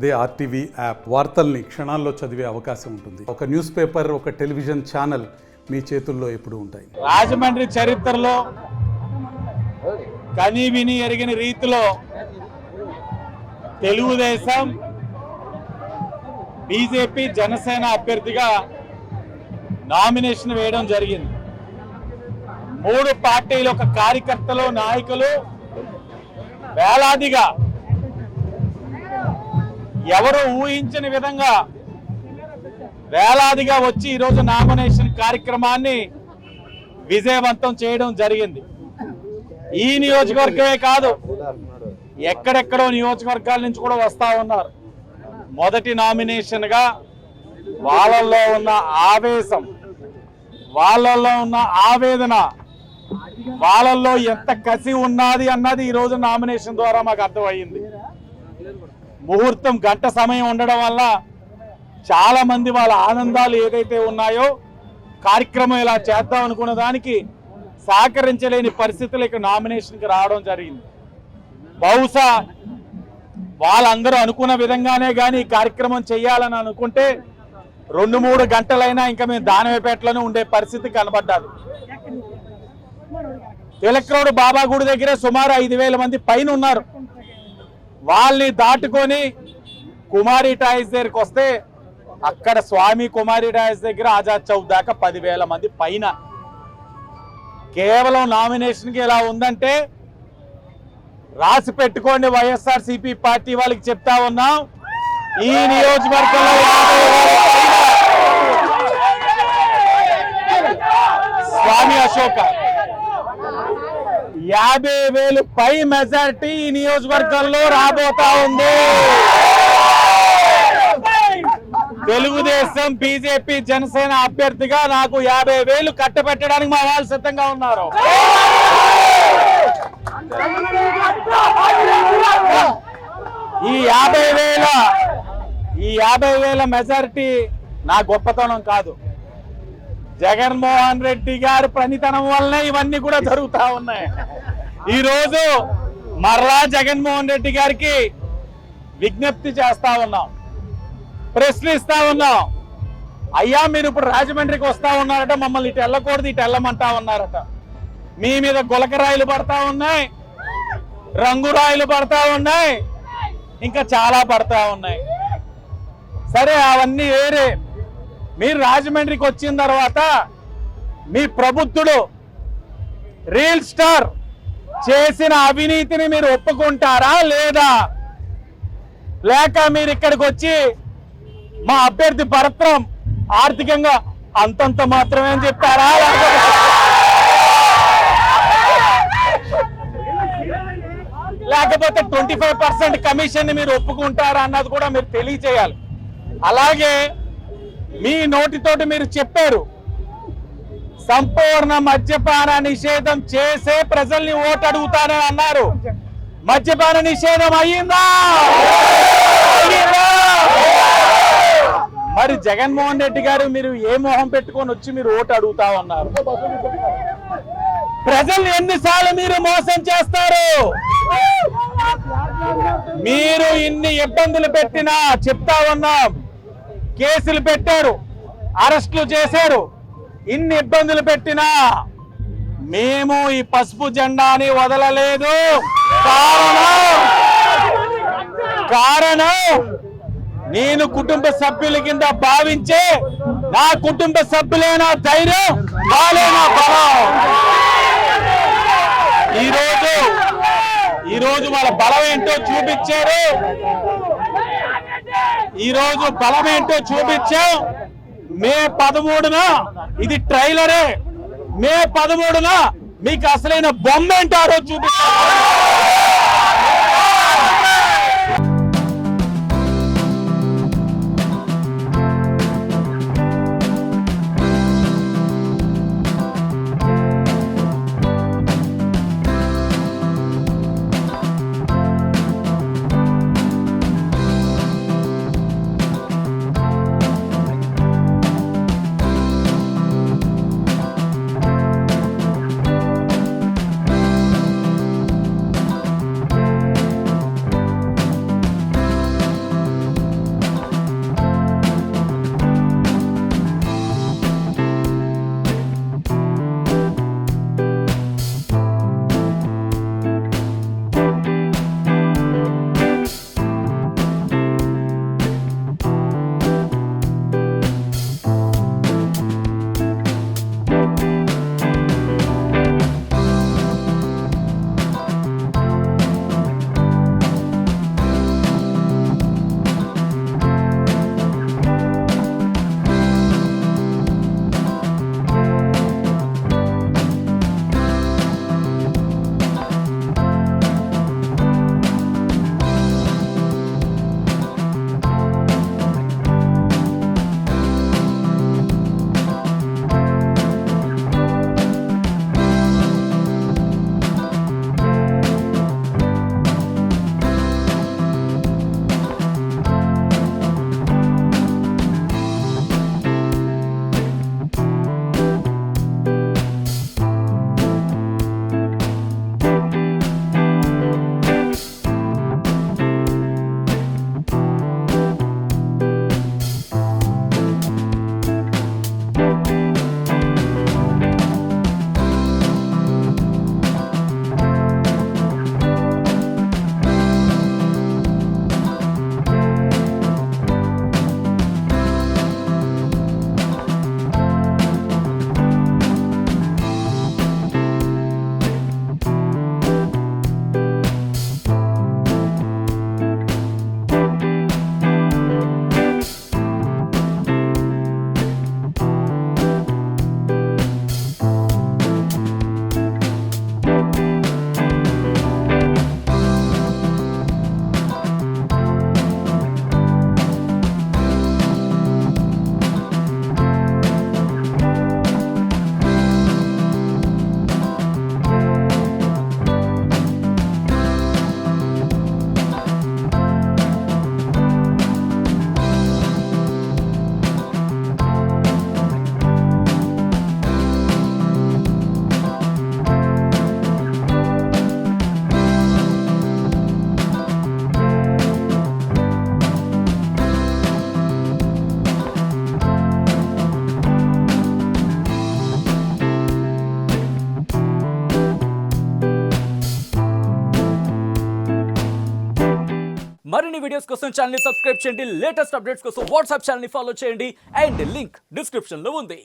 అదే RTV app వార్తల్ని క్షణాల్లో చదివే అవకాశం ఉంటుంది. ఒక న్యూస్ పేపర్, ఒక టెలివిజన్ ఛానల్ మీ చేతుల్లో ఎప్పుడూ ఉంటాయి. రాజమండ్రి చరిత్రలో కని విని ఎరిగిన రీతిలో తెలుగుదేశం, బీజేపీ, జనసేన అభ్యర్థిగా నామినేషన్ వేయడం జరిగింది. మూడు పార్టీల ఒక కార్యకర్తలు, నాయకులు వేలాదిగా ఎవరు ఊహించని విధంగా వేలాదిగా వచ్చి ఈరోజు నామినేషన్ కార్యక్రమాన్ని విజయవంతం చేయడం జరిగింది. ఈ నియోజకవర్గమే కాదు, ఎక్కడెక్కడో నియోజకవర్గాల నుంచి కూడా వస్తా ఉన్నారు. మొదటి నామినేషన్గా వాళ్ళల్లో ఉన్న ఆవేశం, వాళ్ళల్లో ఉన్న ఆవేదన, వాళ్ళల్లో ఎంత కసి ఉన్నది అన్నది ఈరోజు నామినేషన్ ద్వారా మాకు అర్థమయ్యింది. ముహూర్తం గంట సమయం ఉండడం వల్ల చాలా మంది వాళ్ళ ఆనందాలు ఏదైతే ఉన్నాయో కార్యక్రమం ఇలా చేద్దాం అనుకున్న దానికి సహకరించలేని పరిస్థితులు ఇక్కడ నామినేషన్కి రావడం జరిగింది. బహుశా వాళ్ళందరూ అనుకున్న విధంగానే కానీ ఈ కార్యక్రమం చేయాలని అనుకుంటే 2-3 గంటలైనా ఇంకా మేము దానవేపేటలోనే ఉండే పరిస్థితి కనబడ్డారు. తిలక్ బాబా గుడి దగ్గర సుమారు 5,000 మంది పైన ఉన్నారు. వాళ్ళని దాటుకొని కుమారి టాయిస్ దగ్గరికి వస్తే అక్కడ స్వామి కుమారి టాయిస్ దగ్గర ఆజాద్ చౌక్ దాకా 10,000 మంది పైన. కేవలం నామినేషన్కి ఎలా ఉందంటే రాసి పెట్టుకోండి, వైఎస్ఆర్సీపీ పార్టీ వాళ్ళకి చెప్తా ఉన్నాం, ఈ నియోజకవర్గంలో 50,000 స్వామి అశోక 50,000 పై మెజారిటీ ఈ నియోజకవర్గంలో రాబోతా ఉంది. తెలుగుదేశం, బీజేపీ, జనసేన అభ్యర్థిగా నాకు 50,000 కట్టబెట్టడానికి మా వాళ్ళు సిద్ధంగా ఉన్నారు. ఈ 50,000 మెజారిటీ నా గొప్పతనం కాదు, జగన్మోహన్ రెడ్డి గారి పనితనం వల్లనే ఇవన్నీ కూడా జరుగుతా ఉన్నాయి. ఈరోజు మరలా జగన్మోహన్ రెడ్డి గారికి విజ్ఞప్తి చేస్తా ఉన్నాం, ప్రశ్నిస్తా ఉన్నాం. అయ్యా, మీరు ఇప్పుడు రాజమండ్రికి వస్తా ఉన్నారట, మమ్మల్ని ఇటు వెళ్ళకూడదు, ఇటు వెళ్ళమంటా ఉన్నారట. మీ మీద గులకరాయిలు పడతా ఉన్నాయి, రంగురాయిలు పడతా ఉన్నాయి, ఇంకా చాలా పడతా ఉన్నాయి. సరే, అవన్నీ వేరే. మీరు రాజమండ్రికి వచ్చిన తర్వాత మీ ప్రబుద్ధుడు రియల్ స్టార్ చేసిన అవినీతిని మీరు ఒప్పుకుంటారా లేదా? లేక మీరు ఇక్కడికి వచ్చి మా అభ్యర్థి భరత్రం ఆర్థికంగా అంతంత మాత్రమే అని చెప్తారా? లేకపోతే 25% కమిషన్ మీరు ఒప్పుకుంటారా అన్నది కూడా మీరు తెలియచేయాలి. అలాగే మీ నోటితోటి మీరు చెప్పారు, సంపూర్ణ మద్యపాన నిషేధం చేసే ప్రజల్ని ఓటు అడుగుతానని అన్నారు. మద్యపాన నిషేధం అయ్యిందా? మరి జగన్మోహన్ రెడ్డి గారు మీరు ఏ మొహం పెట్టుకొని వచ్చి మీరు ఓటు అడుగుతా ఉన్నారు? ప్రజల్ని ఎన్నిసార్లు మీరు మోసం చేస్తారు? మీరు ఇన్ని ఇబ్బందులు పెట్టినా చెప్తా ఉన్నాం, కేసులు పెట్టారు, అరెస్టులు చేశారు, ఇన్ని ఇబ్బందులు పెట్టినా మేము ఈ పసుపు జెండాని వదలలేదు. కారణం నేను కుటుంబ సభ్యుల కింద భావించే నా కుటుంబ సభ్యులే నా ధైర్యం, వాళ్ళే నా బలం. ఈరోజు వాళ్ళ బలం ఏంటో చూపించారు. ఈరోజు బలం ఏంటో చూపించాం. మే 13న ఇది ట్రైలరే. మే 13న మీకు అసలైన బొమ్మ ఏంటారో చూపిస్తాం. మరిన్ని వీడియోస్ కోసం ఛానల్ ని సబ్స్క్రైబ్ చేయండి, లేటెస్ట్ అప్డేట్స్ కోసం వాట్సాప్ ఛానల్ ని ఫాలో చేయండి అండ్ లింక్ డిస్క్రిప్షన్ లో ఉంది.